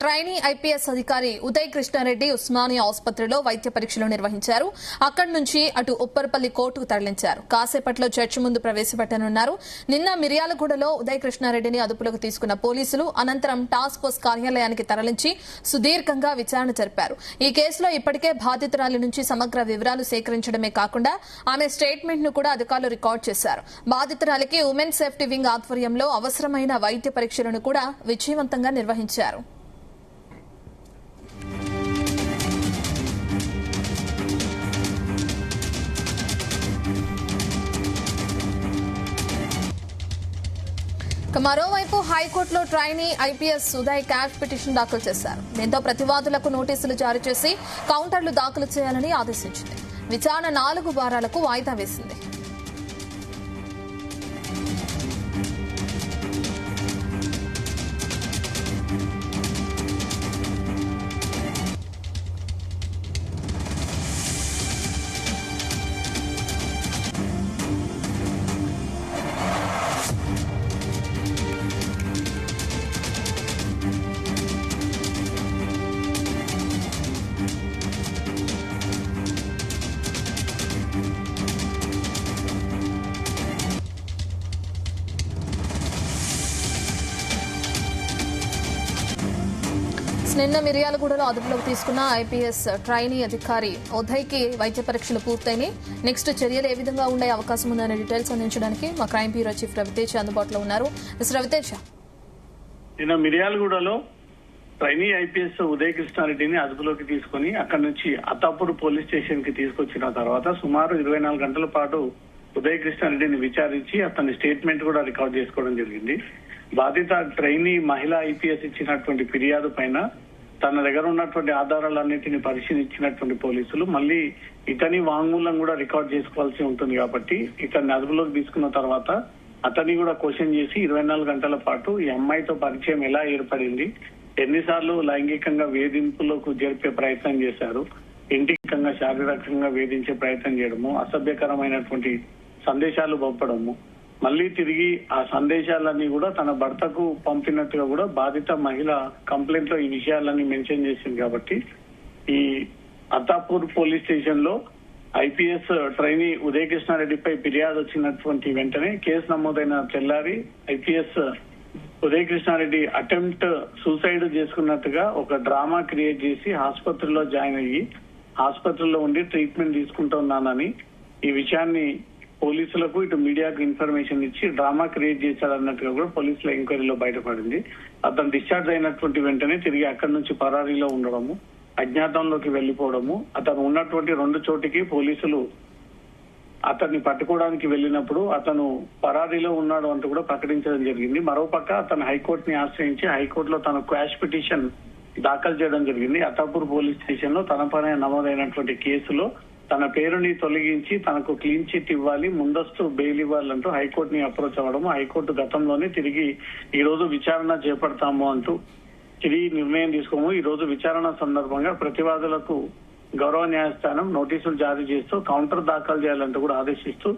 Trainee IPS అధికారి ఉదయ్ కృష్ణారెడ్డి ఉస్మానియా ఆసుపత్రిలో వైద్య పరీక్షలు నిర్వహించారు. అక్కడి నుంచి అటు ఉప్పరపల్లి కోర్టుకు తరలించారు. కాసేపట్లో చర్చి ముందు ప్రవేశపెట్టనున్నారు. నిన్న మిర్యాలగూడలో ఉదయ్ కృష్ణారెడ్డిని అదుపులోకి తీసుకున్న పోలీసులు అనంతరం టాస్క్ ఫోర్స్ కార్యాలయానికి తరలించి సుదీర్ఘంగా విచారణ జరిపారు. ఈ కేసులో ఇప్పటికే బాధితురాలి నుంచి సమగ్ర వివరాలు సేకరించడమే కాకుండా ఆమె స్టేట్మెంట్ ను కూడా అధికారులు రికార్డు చేశారు. బాధితురాలికి ఉమెన్ సేఫ్టీ వింగ్ ఆధ్వర్యంలో అవసరమైన వైద్య పరీక్షలను కూడా విజయవంతంగా నిర్వహించారు. మరోవైపు హైకోర్టులో trainee IPS Uday cash petition దాఖలు చేశారు. దీంతో ప్రతివాదులకు నోటీసులు జారీ చేసి కౌంటర్లు దాఖలు చేయాలని ఆదేశించింది. విచారణ 4 వారాలకు వాయిదా వేసింది. నిన్న మిర్యాలగూడలో అదుపులోకి తీసుకున్న ఐపీఎస్ ట్రైనీ అధికారి ఉదయ్ కి వైద్య పరీక్షలు పూర్తయినాయి. నెక్స్ట్ చర్యలు ఏ విధంగా ఉండే అవకాశం ఉందనే డీటెయిల్స్ అందించడానికి మా క్రైమ్ బ్యూరో చీఫ్ రవితేజ అందుబాటులో ఉన్నారు. రవితేజ, నిన్న మిర్యాలగూడలో ట్రైనీ ఐపీఎస్ ఉదయ్ కృష్ణారెడ్డిని అదుపులోకి తీసుకుని అక్కడి నుంచి అత్తాపూర్ పోలీస్ స్టేషన్ కి తీసుకొచ్చిన తర్వాత సుమారు 24 గంటల పాటు ఉదయ్ కృష్ణారెడ్డిని విచారించి అతని స్టేట్మెంట్ కూడా రికార్డ్ చేసుకోవడం జరిగింది. బాధిత ట్రైనీ మహిళా ఐపీఎస్ ఇచ్చినటువంటి ఫిర్యాదు పైన తన దగ్గర ఉన్నటువంటి ఆధారాలన్నింటినీ పరిశీలించినటువంటి పోలీసులు మళ్ళీ ఇతని వాంగ్మూలం కూడా రికార్డ్ చేసుకోవాల్సి ఉంటుంది కాబట్టి ఇతన్ని అదుపులోకి తీసుకున్న తర్వాత అతన్ని కూడా క్వశ్చన్ చేసి 24 గంటల పాటు ఈ అమ్మాయితో పరిచయం ఎలా ఏర్పడింది, ఎన్నిసార్లు లైంగికంగా వేధింపులకు జరిపే ప్రయత్నం చేశారు, ఇంటికంగా శారీరకంగా వేధించే ప్రయత్నం చేయడము, అసభ్యకరమైనటువంటి సందేశాలు పంపడము, మళ్లీ తిరిగి ఆ సందేశాలన్నీ కూడా తన భర్తకు పంపినట్టుగా కూడా బాధిత మహిళ కంప్లైంట్ లో ఈ విషయాలన్నీ మెన్షన్ చేసింది. కాబట్టి ఈ అత్తాపూర్ పోలీస్ స్టేషన్ లో ఐపీఎస్ ట్రైనీ ఉదయ్ కృష్ణారెడ్డిపై ఫిర్యాదు వచ్చినటువంటి వెంటనే కేసు నమోదైన తెల్లారి IPS Uday Krishna Reddy attempt suicide చేసుకున్నట్టుగా ఒక డ్రామా క్రియేట్ చేసి ఆసుపత్రిలో జాయిన్ అయ్యి ఆసుపత్రిలో ఉండి ట్రీట్మెంట్ తీసుకుంటున్నానని ఈ విషయాన్ని పోలీసులకు ఇటు మీడియాకు ఇన్ఫర్మేషన్ ఇచ్చి డ్రామా క్రియేట్ చేశారన్నట్టుగా కూడా పోలీసుల ఎంక్వైరీలో బయటపడింది. అతను డిశ్చార్జ్ అయినటువంటి వెంటనే తిరిగి అక్కడి నుంచి పరారీలో ఉండడము, అజ్ఞాతంలోకి వెళ్లిపోవడము, అతను ఉన్నటువంటి 2 చోటికి పోలీసులు అతన్ని పట్టుకోవడానికి వెళ్ళినప్పుడు అతను పరారీలో ఉన్నాడు అంటూ కూడా ప్రకటించడం జరిగింది. మరోపక్క అతను హైకోర్టుని ఆశ్రయించి హైకోర్టులో తన క్వాష్ పిటిషన్ దాఖలు చేయడం జరిగింది. అత్తాపూర్ పోలీస్ స్టేషన్ లో తన పైన నమోదైనటువంటి కేసులో తన పేరుని తొలగించి తనకు క్లీన్ చిట్ ఇవ్వాలి, ముందస్తు బెయిల్ ఇవ్వాలంటూ హైకోర్టుని అప్రోచ్ అవ్వడము, హైకోర్టు గతంలోనే తిరిగి ఈ రోజు విచారణ చేపడతాము అంటూ తిరిగి నిర్ణయం తీసుకోము. ఈ రోజు విచారణ సందర్భంగా ప్రతివాదులకు గౌరవ న్యాయస్థానం నోటీసులు జారీ చేస్తూ కౌంటర్ దాఖలు చేయాలంటూ కూడా ఆదేశిస్తూ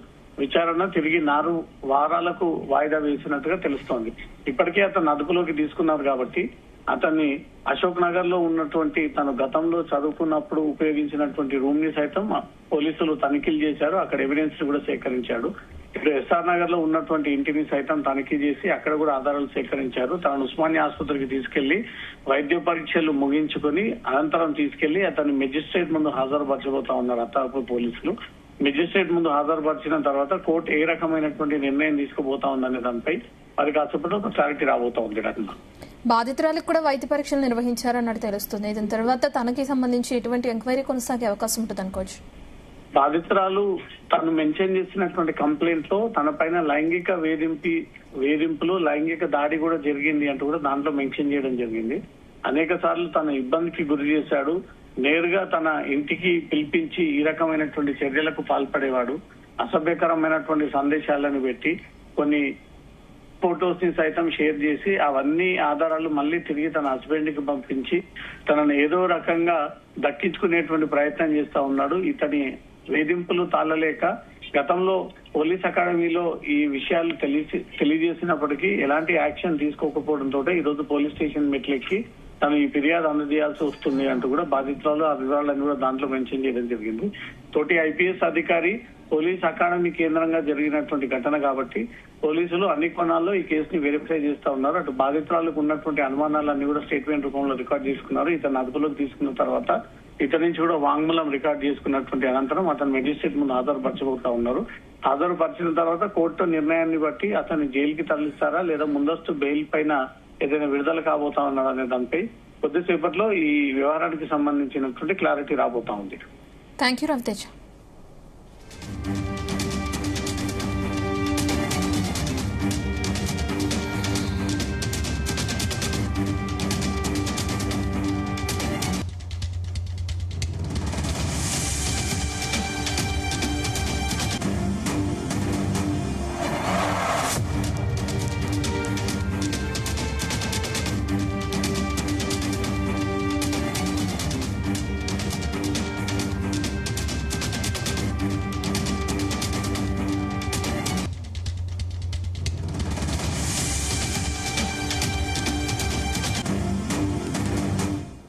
విచారణ తిరిగి 4 వారాలకు వాయిదా వేసినట్టుగా తెలుస్తోంది. ఇప్పటికే అతను అదుపులోకి తీసుకున్నారు కాబట్టి అతన్ని అశోక్ నగర్ లో ఉన్నటువంటి తను గతంలో చదువుకున్నప్పుడు ఉపయోగించినటువంటి రూమ్ ని సైతం పోలీసులు తనిఖీలు చేశారు. అక్కడ ఎవిడెన్స్ కూడా సేకరించాడు. ఇప్పుడు ఎస్ఆర్ నగర్ లో ఉన్నటువంటి ఇంటిని సైతం తనిఖీ చేసి అక్కడ కూడా ఆధారాలు సేకరించారు. తనను ఉస్మానియా ఆసుపత్రికి తీసుకెళ్లి వైద్య పరీక్షలు ముగించుకుని అనంతరం తీసుకెళ్లి అతన్ని మెజిస్ట్రేట్ ముందు హాజరుపరచబోతా ఉన్నారు అత్తాపూర్ పోలీసులు. మెజిస్ట్రేట్ ముందు హాజరుపరిచిన తర్వాత కోర్టు ఏ రకమైనటువంటి నిర్ణయం తీసుకుపోతా ఉందనే దానిపై మరి కాసేపట్లో ఒక క్లారిటీ రాబోతా ఉంది. బాధితురాలకు కూడా వైద్య పరీక్షలు నిర్వహించారన్నట్టు తెలుస్తుంది. దీని తర్వాత తనకి సంబంధించి ఎటువంటి ఎంక్వైరీ కొనసాగే అవకాశం ఉంటుంది అనుకోవచ్చు. బాధితురాలు తను మెన్షన్ చేసినటువంటి కంప్లైంట్ లో తన పైన లైంగిక వేధింపులు లైంగిక దాడి కూడా జరిగింది అంటూ కూడా దాంట్లో మెన్షన్ చేయడం జరిగింది. అనేక సార్లు తన ఇబ్బందికి గురి చేశాడు, నేరుగా తన ఇంటికి పిలిపించి ఈ రకమైనటువంటి చర్యలకు పాల్పడేవాడు, అసభ్యకరమైనటువంటి సందేశాలను పెట్టి కొన్ని ఫోటోస్ ని సైతం షేర్ చేసి అవన్నీ ఆధారాలు మళ్ళీ తిరిగి తన హస్బెండ్ కి పంపించి తనను ఏదో రకంగా దక్కించుకునేటువంటి ప్రయత్నం చేస్తా ఉన్నాడు. ఇతని వేధింపులు తాళలేక గతంలో పోలీస్ అకాడమీలో ఈ విషయాలు తెలియజేసినప్పటికీ ఎలాంటి యాక్షన్ తీసుకోకపోవడంతో ఈ రోజు పోలీస్ స్టేషన్ మెట్లెక్కి తను ఈ ఫిర్యాదు అందజేయాల్సి వస్తుంది అంటూ కూడా బాధితురాలు ఆ వివరాలను కూడా దాంట్లో మెన్షన్ చేయడం జరిగింది. తోటి ఐపీఎస్ అధికారి పోలీస్ అకాడమీ కేంద్రంగా జరిగినటువంటి ఘటన కాబట్టి పోలీసులు అన్ని కోణాల్లో ఈ కేసుని వెరిఫై చేస్తా ఉన్నారు. అటు బాధితురాలకు ఉన్నటువంటి అనుమానాలన్నీ కూడా స్టేట్మెంట్ రూపంలో రికార్డ్ చేసుకున్నారు. ఇతను అదుపులోకి తీసుకున్న తర్వాత ఇతని నుంచి కూడా వాంగ్మూలం రికార్డ్ చేసుకున్నటువంటి అనంతరం అతను మెజిస్ట్రేట్ ముందు హాజరుపరచబోతా ఉన్నారు. హాజరుపరిచిన తర్వాత కోర్టు నిర్ణయాన్ని బట్టి అతన్ని జైలుకి తరలిస్తారా లేదా ముందస్తు బెయిల్ పైన ఏదైనా విడుదల కాబోతా ఉన్నాడు అనే దానిపై కొద్దిసేపట్లో ఈ వ్యవహారానికి సంబంధించినటువంటి క్లారిటీ రాబోతా ఉంది. Thank you Raviteja.